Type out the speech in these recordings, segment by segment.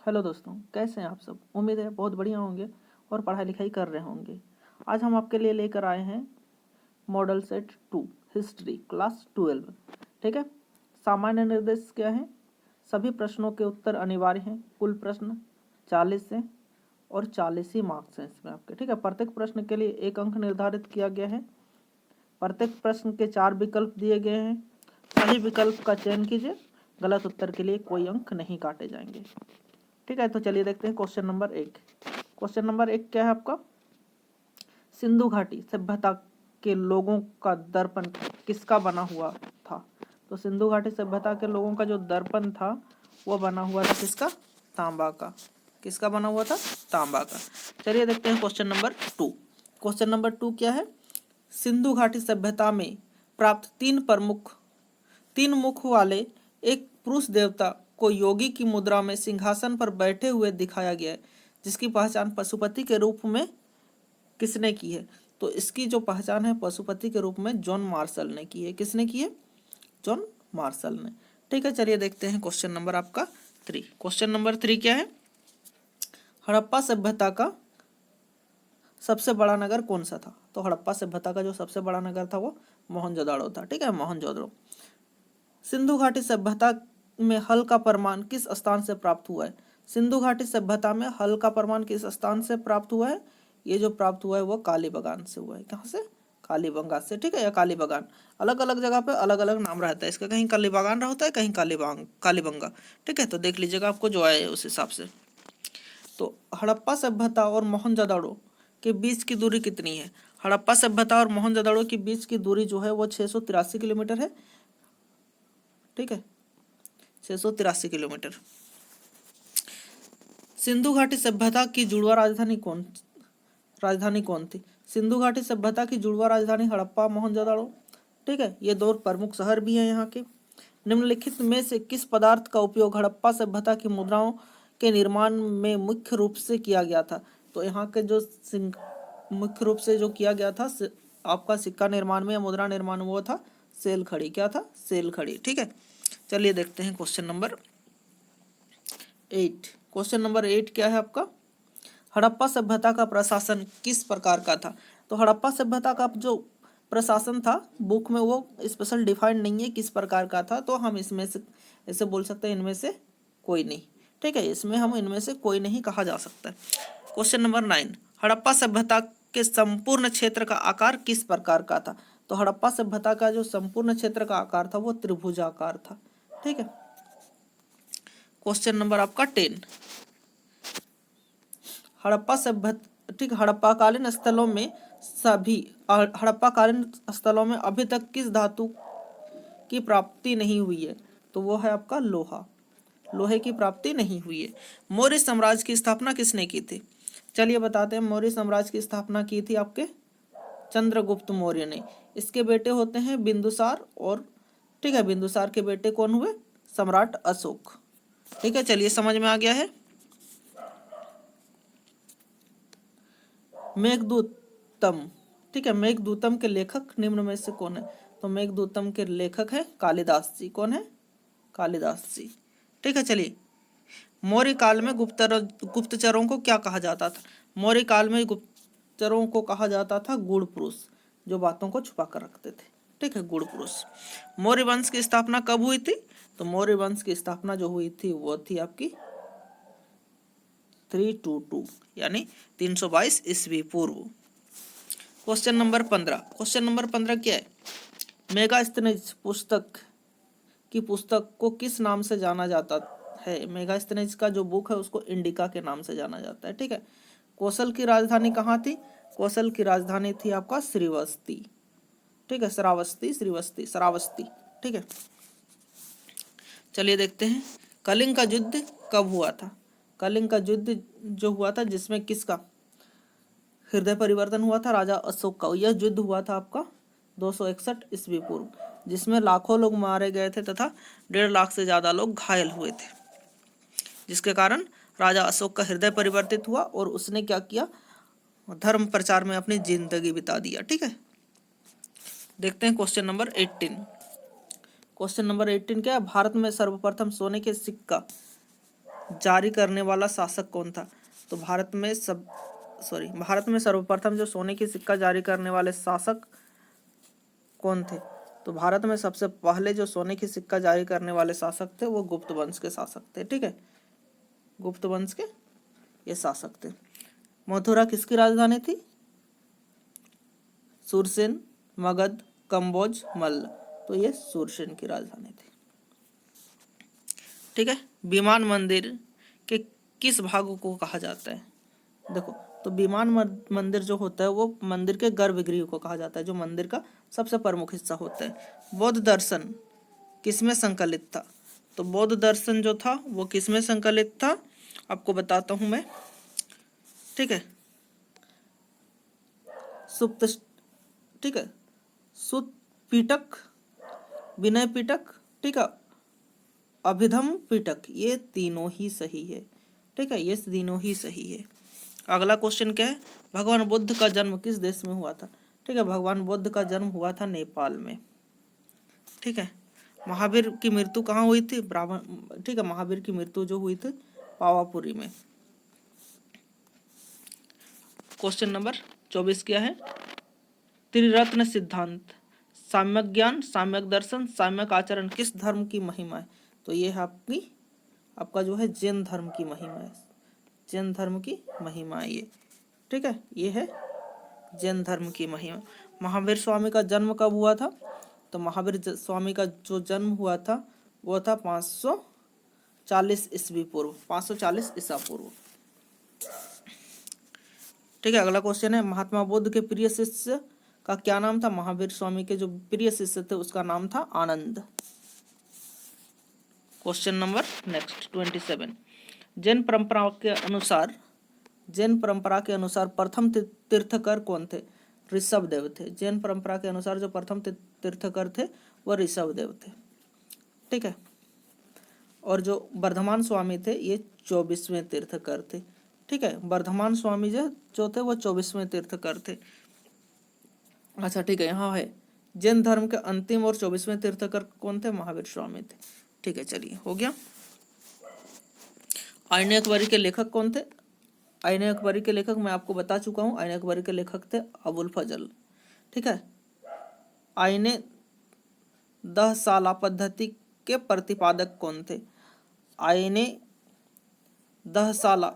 Hello दोस्तों, कैसे हैं आप सब। उम्मीद है बहुत बढ़िया होंगे और पढ़ाई लिखाई कर रहे होंगे। आज हम आपके लिए लेकर आए हैं मॉडल सेट 2 हिस्ट्री क्लास 12। ठीक है। सामान्य निर्देश क्या है? सभी प्रश्नों के उत्तर अनिवार्य हैं। कुल प्रश्न 40 हैं और 40 ही मार्क्स हैं इसमें आपके। ठीक है। प्रत्येक प्रश्न के लिए 1 अंक निर्धारित किया गया है। प्रत्येक प्रश्न के 4 विकल्प दिए गए हैं। सही विकल्प का चयन कीजिए। गलत उत्तर के लिए कोई अंक नहीं काटे जाएंगे। ठीक है, तो चलिए देखते हैं क्वेश्चन नंबर 1। क्वेश्चन नंबर 1 क्या है आपका? सिंधु घाटी सभ्यता के लोगों का दर्पण किसका बना हुआ था? तो सिंधु घाटी सभ्यता के लोगों का जो दर्पण था वो बना हुआ था किसका? तांबा का। किसका बना हुआ था? तांबा का। चलिए देखते हैं क्वेश्चन नंबर 2। क्वेश्चन नंबर 2 क्या है? सिंधु घाटी सभ्यता में प्राप्त तीन मुख वाले एक पुरुष देवता को योगी की मुद्रा में सिंहासन पर बैठे हुए दिखाया गया है, जिसकी पहचान पशुपति के रूप में किसने की है? तो इसकी जो पहचान है पशुपति के रूप में जॉन मार्शल ने की है। किसने की है? जॉन मार्शल ने। ठीक है, चलिए देखते हैं क्वेश्चन नंबर आपका 3। क्वेश्चन नंबर 3 क्या है? हड़प्पा सभ्यता का सबसे बड़ा नगर कौन सा था? तो हड़प्पा सभ्यता का जो सबसे बड़ा नगर था वो मोहनजोदाड़ो था। ठीक है, मोहनजोदाड़ो। सिंधु घाटी सभ्यता में हल का प्रमाण किस स्थान से प्राप्त हुआ है? सिंधु घाटी सभ्यता में हल का प्रमाण किस स्थान से प्राप्त हुआ है? ये जो प्राप्त हुआ है वो कालीबंगान से हुआ है। कहाँ से? कालीबंगा से। ठीक है, या कालीबंगान। अलग अलग जगह पे अलग अलग नाम रहता है इसका। कहीं कालीबंगान होता है, कहीं कालीबंगा। ठीक है, तो देख लीजिएगा आपको जो आए उस हिसाब से। तो हड़प्पा सभ्यता और मोहनजोदाड़ो के बीच की दूरी कितनी है? हड़प्पा सभ्यता और मोहनजोदाड़ो के बीच की दूरी जो है वो 683 किलोमीटर है। ठीक है, 683 किलोमीटर। सिंधु घाटी सभ्यता की जुड़वा राजधानी कौन थी? सिंधु घाटी सभ्यता की जुड़वा राजधानी हड़प्पा मोहनजोदाड़ो। ठीक है, ये 2 प्रमुख शहर भी हैं यहाँ के। निम्नलिखित में से किस पदार्थ का उपयोग हड़प्पा सभ्यता की मुद्राओं के निर्माण में मुख्य रूप से किया गया था? तो यहाँ के जो मुख्य रूप से जो किया गया था आपका सिक्का निर्माण में या मुद्रा निर्माण में वो था सेल खड़ी। क्या था? सेल खड़ी। ठीक है, चलिए देखते हैं क्वेश्चन नंबर 8। क्वेश्चन नंबर 8 क्या है आपका? हड़प्पा सभ्यता का प्रशासन किस प्रकार का था? तो हड़प्पा सभ्यता का जो प्रशासन था बुक में वो स्पेशल डिफाइंड नहीं है किस प्रकार का था, तो हम इसमें से ऐसे बोल सकते हैं इनमें से कोई नहीं। ठीक है, इसमें हम इनमें से कोई नहीं कहा जा सकता। Question number 9। हड़प्पा सभ्यता के संपूर्ण क्षेत्र का आकार किस प्रकार का था? तो हड़प्पा सभ्यता का जो संपूर्ण क्षेत्र का आकार था वो त्रिभुजाकार था। ठीक है, क्वेश्चन नंबर आपका 10। हड़प्पा सभ्यता, ठीक, हड़प्पाकालीन स्थलों में हड़प्पाकालीन स्थलों में अभी तक किस धातु की प्राप्ति नहीं हुई है? तो वो है आपका लोहा। लोहे की प्राप्ति नहीं हुई है। मौर्य साम्राज्य की स्थापना किसने की थी? चलिए बताते हैं। मौर्य साम्राज्य की स्थापना की थी आपके चंद्रगुप्त मौर्य ने। इसके बेटे होते हैं बिंदुसार और, ठीक है, बिंदुसार के बेटे कौन हुए? सम्राट अशोक। ठीक है, चलिए समझ में आ गया है। मेघदूतम, ठीक है, मेघदूतम के लेखक निम्न में से कौन है? तो मेघदूतम के लेखक है कालिदास जी। कौन है? कालिदास जी। ठीक है, चलिए। मौर्य काल में गुप्तचरों को क्या कहा जाता था? मौर्य काल में गुप्तचरों को कहा जाता था गूढ़ पुरुष, जो बातों को छुपा कर रखते थे। ठीक है, गूढ़ पुरुष। मौर्य वंश की स्थापना कब हुई थी? तो मौर्य वंश की स्थापना जो हुई थी वो थी आपकी 322 यानी 322 ईस्वी पूर्व। Question number 15। क्वेश्चन नंबर 15 क्या है? मेगास्थनीज पुस्तक को किस नाम से जाना जाता है? मेगास्थनीज का जो बुक है उसको इंडिका के नाम से जाना जाता है। ठीक है। कौशल की राजधानी कहाँ थी? कौशल की राजधानी थी आपका श्रीवस्ती। ठीक है, श्रावस्ती। ठीक है, चलिए देखते हैं। कलिंग का युद्ध कब हुआ था? कलिंग का युद्ध जो हुआ था जिसमें किसका हृदय परिवर्तन हुआ था? राजा अशोक का। यह युद्ध हुआ था आपका 261 ईस्वी पूर्व, जिसमें लाखों लोग मारे गए थे तथा 1.5 लाख से ज्यादा लोग घायल हुए थे, जिसके कारण राजा अशोक का हृदय परिवर्तित हुआ और उसने क्या किया? धर्म प्रचार में अपनी जिंदगी बिता दिया। ठीक है, देखते हैं क्वेश्चन नंबर 18। क्वेश्चन नंबर 18 क्या है? भारत में सर्वप्रथम सोने के सिक्का जारी करने वाला शासक कौन था? तो भारत में सर्वप्रथम जो सोने की सिक्का जारी करने वाले शासक कौन थे? तो भारत में सबसे पहले जो सोने की सिक्का जारी करने वाले शासक थे वो गुप्त वंश के शासक थे। ठीक है, गुप्त वंश के ये शासक थे। मथुरा किसकी राजधानी थी? सुरसेन, मगध, कंबोज, मल्ल। तो ये सुरसेन की राजधानी थी। ठीक है, विमान मंदिर के किस भाग को कहा जाता है? देखो, तो विमान मंदिर जो होता है वो मंदिर के गर्भगृह को कहा जाता है, जो मंदिर का सबसे प्रमुख हिस्सा होता है। बौद्ध दर्शन किसमें संकलित था? तो बौद्ध दर्शन जो था वो किसमें संकलित था, आपको बताता हूं मैं। ठीक है, सुप्त, ठीक है, सुत पिटक, विनय पिटक, ठीक है, अभिधम पिटक, ये तीनों ही सही है। ठीक है, ये तीनों ही सही है। अगला क्वेश्चन क्या है? भगवान बुद्ध का जन्म किस देश में हुआ था? ठीक है, भगवान बुद्ध का जन्म हुआ था नेपाल में। ठीक है, महावीर की मृत्यु कहाँ हुई थी? ठीक है, महावीर की मृत्यु जो हुई थी पावापुरी में। क्वेश्चन नंबर 24 क्या है? त्रिरत्न सिद्धांत, साम्यक ज्ञान, साम्यक दर्शन, साम्यक आचरण किस धर्म की महिमा है? तो ये है आपका जो है जैन धर्म की महिमा है। जैन धर्म की महिमा है ये। ठीक है, ये है जैन धर्म की महिमा। महावीर स्वामी का जन्म कब हुआ था? तो महावीर स्वामी का जो जन्म हुआ था वो था 540 ईस्वी पूर्व, 540 ईसा पूर्व। ठीक है, अगला क्वेश्चन है, महात्मा बुद्ध के प्रिय शिष्य का क्या नाम था? महावीर स्वामी के जो प्रिय शिष्य थे उसका नाम था आनंद। क्वेश्चन नंबर नेक्स्ट 27, जैन परंपरा के अनुसार प्रथम तीर्थकर कौन थे? ऋषभदेव थे। जैन परंपरा के अनुसार जो प्रथम तीर्थकर थे वह ऋषभदेव थे। ठीक है, और जो वर्धमान स्वामी थे ये 24वें तीर्थकर थे। ठीक है, वर्धमान स्वामी जो थे वो 24वें तीर्थकर थे। अच्छा, ठीक है, यहाँ है जैन धर्म के अंतिम और 24वें तीर्थकर कौन थे? महावीर स्वामी थे। ठीक है, चलिए हो गया। आईने अकबरी के लेखक कौन थे? आईने अकबरी के लेखक मैं आपको बता चुका हूँ। आईने अकबरी के लेखक थे अबुल फजल। ठीक है, आईने दह साला पद्धति के प्रतिपादक कौन थे? आईने दह साला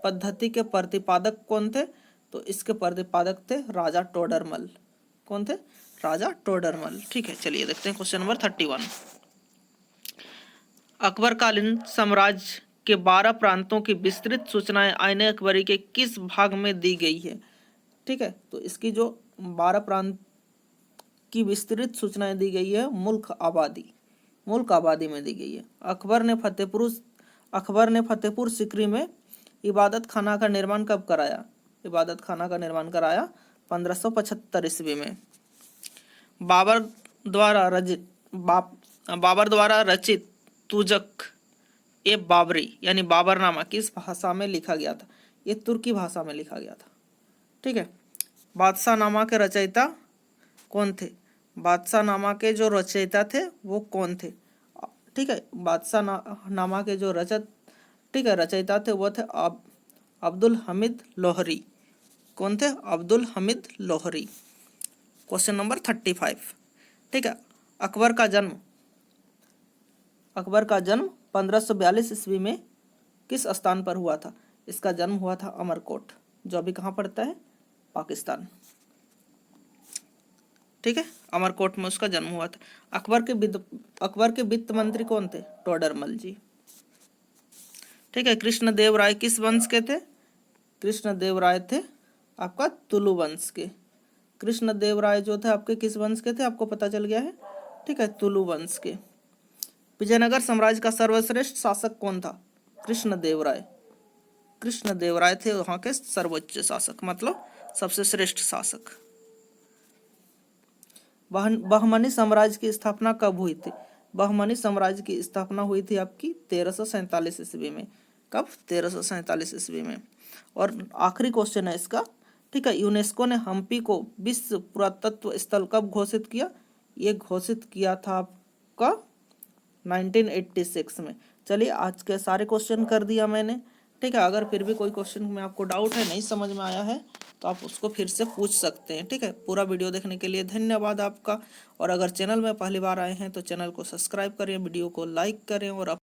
पद्धति के प्रतिपादक कौन थे? तो इसके प्रतिपादक थे राजा टोडरमल। कौन थे? राजा टोडरमल। ठीक है, चलिए देखते हैं क्वेश्चन नंबर 31, अकबरकालीन साम्राज्य के 12 प्रांतों की विस्तृत सूचनाएं आईने अकबरी के किस भाग में दी गई है? ठीक है, तो इसकी जो 12 प्रांत की विस्तृत सूचनाएं दी गई है मुल्क आबादी में दी गई है। अकबर ने फतेहपुर सीकरी में इबादत खाना का निर्माण कब कराया? इबादत खाना का निर्माण कराया 1575 ईस्वी में। बाबर द्वारा रचित तुजक ए बाबरी यानी बाबरनामा किस भाषा में लिखा गया था? ये तुर्की भाषा में लिखा गया था। ठीक है, बादशाह नामा के रचयिता कौन थे? बादशाह नामा के जो रचयिता थे वो कौन थे? ठीक है, बादशाह नामा के जो रचयिता थे वो थे अब्दुल हमीद लोहरी। कौन थे? अब्दुल हमीद लोहरी। क्वेश्चन नंबर 35, ठीक है, अकबर का जन्म 1542 ईस्वी में किस स्थान पर हुआ था? इसका जन्म हुआ था अमरकोट, जो अभी कहाँ पड़ता है? पाकिस्तान। ठीक है, अमरकोट में उसका जन्म हुआ था। अकबर के वित्त मंत्री कौन थे? टोडरमल जी। ठीक है, कृष्णदेव राय किस वंश के थे? कृष्णदेव राय थे आपका तुलु वंश के। कृष्णदेव राय जो थे आपके किस वंश के थे? आपको पता चल गया है। ठीक है, तुलु वंश के। विजयनगर साम्राज्य का सर्वश्रेष्ठ शासक कौन था? कृष्णदेव राय थे वहां के सर्वोच्च शासक, मतलब सबसे श्रेष्ठ शासक। बहमनी साम्राज्य की स्थापना कब हुई थी? बहमनी साम्राज्य की स्थापना हुई थी आपकी 1347 ईस्वी में। कब? 1347 ईस्वी में। और आखिरी क्वेश्चन है इसका। ठीक है, यूनेस्को ने हम्पी को विश्व पुरातत्व स्थल कब घोषित किया? ये घोषित किया था आपका 1986 में। चलिए आज के सारे क्वेश्चन कर दिया मैंने, ठीक है। अगर फिर भी कोई क्वेश्चन में आपको डाउट है, नहीं समझ में आया है, तो आप उसको फिर से पूछ सकते हैं, ठीक है। पूरा वीडियो देखने के लिए धन्यवाद आपका। और अगर चैनल में पहली बार आए हैं तो चैनल को सब्सक्राइब करें, वीडियो को लाइक करें और